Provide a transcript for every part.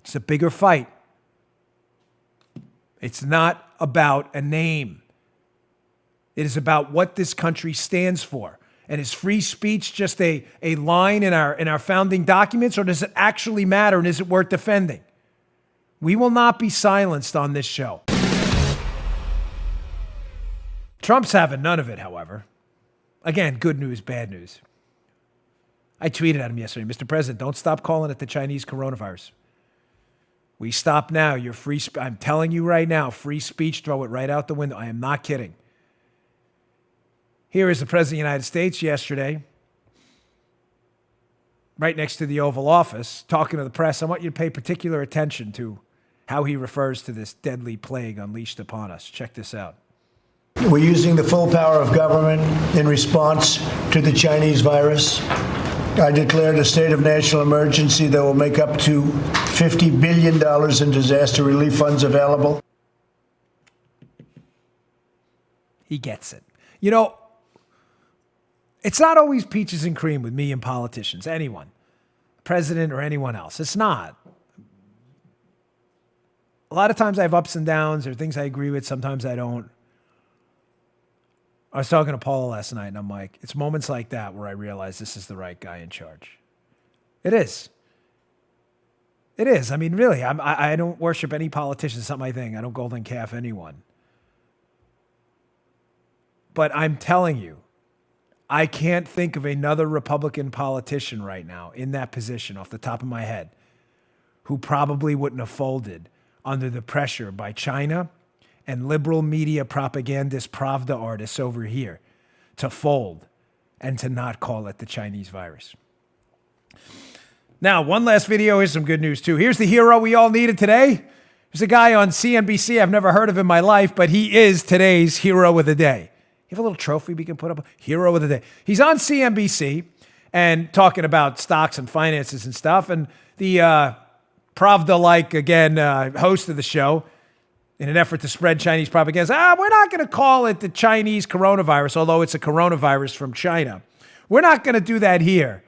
It's a bigger fight. It's not about a name. It is about what this country stands for. And is free speech just a line in our founding documents, or does it actually matter, and is it worth defending? We will not be silenced on this show. Trump's having none of it, however. Again, good news, bad news. I tweeted at him yesterday, Mr. President, don't stop calling it the Chinese coronavirus. We stop now. You're free. I'm telling you right now, free speech, throw it right out the window. I am not kidding. Here is the President of the United States yesterday, right next to the Oval Office, talking to the press. I want you to pay particular attention to how he refers to this deadly plague unleashed upon us. Check this out. We're using the full power of government in response to the Chinese virus. I declared a state of national emergency that will make up to $50 billion in disaster relief funds available. He gets it. You know, it's not always peaches and cream with me and politicians, anyone, president or anyone else. It's not. A lot of times I have ups and downs. There are things I agree with. Sometimes I don't. I was talking to Paula last night, and I'm like, it's moments like that where I realize this is the right guy in charge. It is. It is. I mean, really, I don't worship any politician. It's not my thing. I don't golden calf anyone. But I'm telling you, I can't think of another Republican politician right now in that position off the top of my head who probably wouldn't have folded under the pressure by China and liberal media propagandist Pravda artists over here to fold and to not call it the Chinese virus. Now, one last video. Here's some good news, too. Here's the hero we all needed today. There's a guy on CNBC. I've never heard of in my life, but he is today's hero of the day. You have a little trophy we can put up? Hero of the day. He's on CNBC and talking about stocks and finances and stuff. And the Pravda-like, again, host of the show, in an effort to spread Chinese propaganda, we're not going to call it the Chinese coronavirus, although it's a coronavirus from China. We're not going to do that here.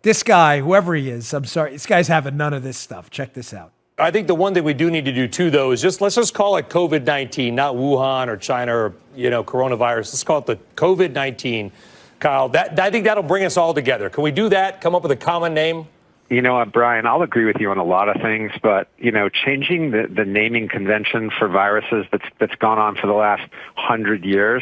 This guy, whoever he is, I'm sorry, this guy's having none of this stuff. Check this out. I think the one thing we do need to do, too, though, is let's just call it COVID-19, not Wuhan or China or, coronavirus. Let's call it the COVID-19. Kyle, I think that'll bring us all together. Can we do that? Come up with a common name? You know what, Brian, I'll agree with you on a lot of things, but, changing the naming convention for viruses that's gone on for the last 100 years,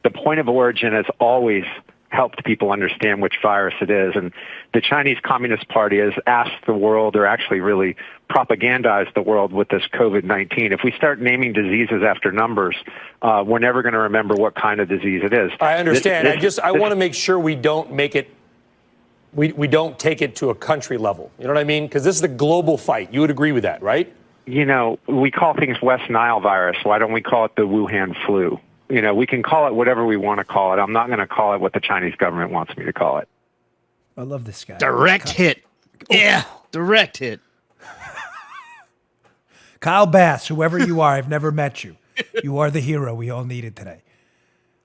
the point of origin has always helped people understand which virus it is. And the Chinese Communist Party has asked the world, or actually really propagandized the world with this COVID-19. If we start naming diseases after numbers, we're never going to remember what kind of disease it is. I understand. I want to make sure we don't make it, we don't take it to a country level. You know what I mean? Because this is the global fight. You would agree with that, right? We call things West Nile virus. Why don't we call it the Wuhan flu? We can call it whatever we want to call it. I'm not going to call it what the Chinese government wants me to call it. I love this guy. Direct hit. Yeah, direct hit. Kyle Bass, whoever you are, I've never met you. You are the hero we all needed today.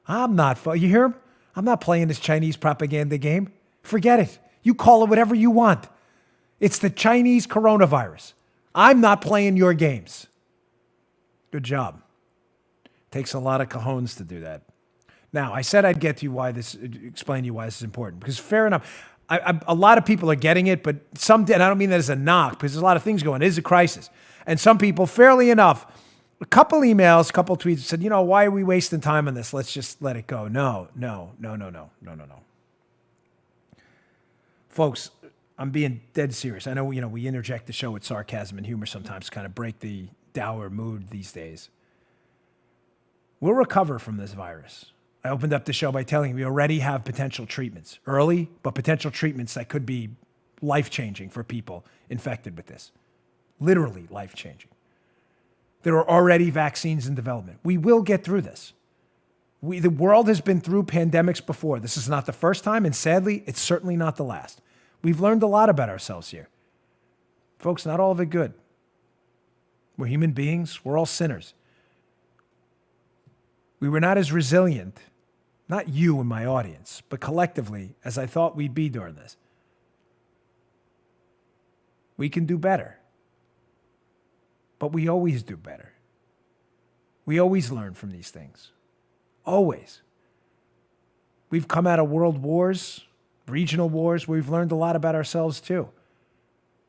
I'm not, you hear him? I'm not playing this Chinese propaganda game. Forget it. You call it whatever you want. It's the Chinese coronavirus. I'm not playing your games. Good job. Takes a lot of cojones to do that. Now, I said I'd get to you explain to you why this is important, because fair enough, a lot of people are getting it, but some, and I don't mean that as a knock, because there's a lot of things going on. It is a crisis. And some people, fairly enough, a couple emails, a couple tweets said, why are we wasting time on this? Let's just let it go. No. Folks, I'm being dead serious. I know, we interject the show with sarcasm and humor sometimes to kind of break the dour mood these days. We'll recover from this virus. I opened up the show by telling you we already have potential treatments, early, but potential treatments that could be life-changing for people infected with this. Literally life-changing. There are already vaccines in development. We will get through this. The world has been through pandemics before. This is not the first time, and sadly, it's certainly not the last. We've learned a lot about ourselves here. Folks, not all of it good. We're human beings. We're all sinners. We were not as resilient, not you and my audience, but collectively, as I thought we'd be during this. We can do better. but we always do better. We always learn from these things. Always. We've come out of world wars, regional wars, where we've learned a lot about ourselves too.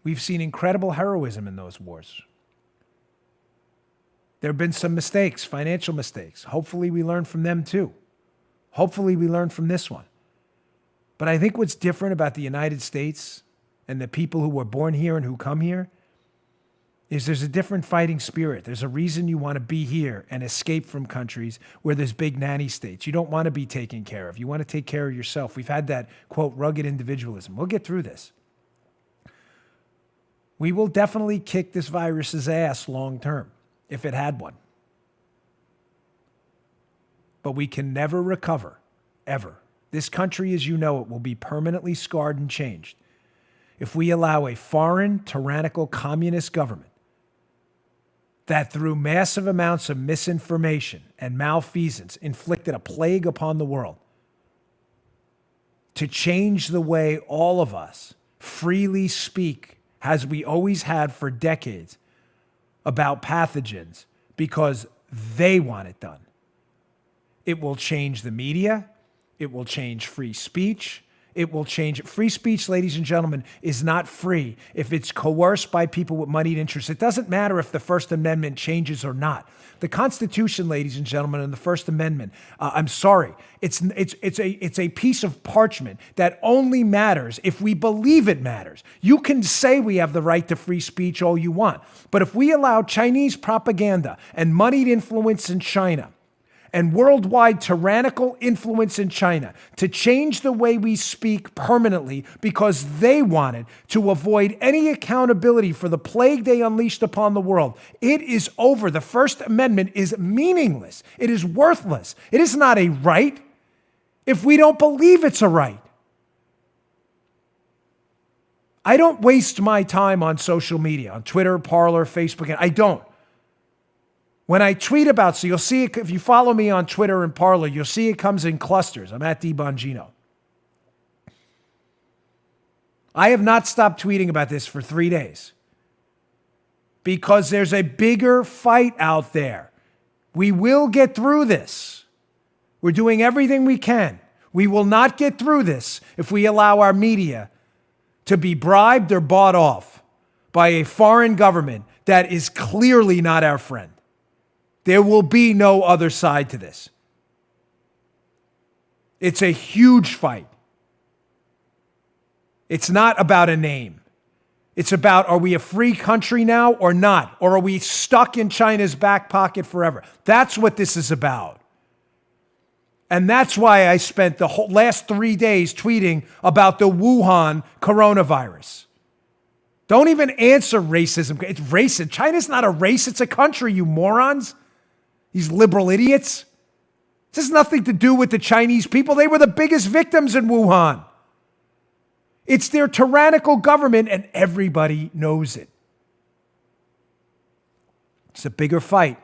We've seen incredible heroism in those wars. There have been some mistakes, financial mistakes. Hopefully we learn from them too. Hopefully we learn from this one. But I think what's different about the United States and the people who were born here and who come here is there's a different fighting spirit. There's a reason you want to be here and escape from countries where there's big nanny states. You don't want to be taken care of. You want to take care of yourself. We've had that, quote, rugged individualism. We'll get through this. We will definitely kick this virus's ass long term, if it had one. But we can never recover, ever. This country, as you know it, will be permanently scarred and changed if we allow a foreign, tyrannical, communist government that through massive amounts of misinformation and malfeasance inflicted a plague upon the world to change the way all of us freely speak, as we always had for decades, about pathogens because they want it done. It will change the media. It will change free speech. It will change. Free speech, ladies and gentlemen, is not free if it's coerced by people with moneyed interests. It doesn't matter if the First Amendment changes or not. The Constitution, ladies and gentlemen, and the First Amendment, I'm sorry, it's a piece of parchment that only matters if we believe it matters. You can say we have the right to free speech all you want, but if we allow Chinese propaganda and moneyed influence in China and worldwide tyrannical influence in China to change the way we speak permanently because they wanted to avoid any accountability for the plague they unleashed upon the world, it is over. The First Amendment is meaningless. It is worthless. It is not a right if we don't believe it's a right. I don't waste my time on social media, on Twitter, Parler, Facebook. I don't. When I tweet about, so you'll see it, if you follow me on Twitter and Parler, you'll see it comes in clusters. I'm at Bongino. I have not stopped tweeting about this for 3 days because there's a bigger fight out there. We will get through this. We're doing everything we can. We will not get through this if we allow our media to be bribed or bought off by a foreign government that is clearly not our friend. There will be no other side to this. It's a huge fight. It's not about a name. It's about, are we a free country now or not? Or are we stuck in China's back pocket forever? That's what this is about. And that's why I spent the whole last 3 days tweeting about the Wuhan coronavirus. Don't even answer racism. It's racist. China's not a race. It's a country, you morons. These liberal idiots. This has nothing to do with the Chinese people. They were the biggest victims in Wuhan. It's their tyrannical government, and everybody knows it. It's a bigger fight.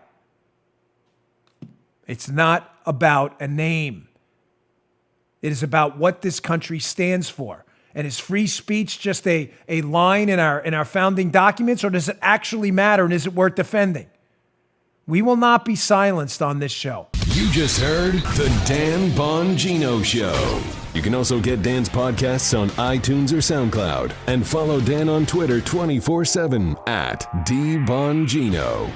It's not about a name. It is about what this country stands for. And is free speech just a line in our founding documents, or does it actually matter, and is it worth defending? We will not be silenced on this show. You just heard The Dan Bongino Show. You can also get Dan's podcasts on iTunes or SoundCloud. And follow Dan on Twitter 24/7 at DBongino.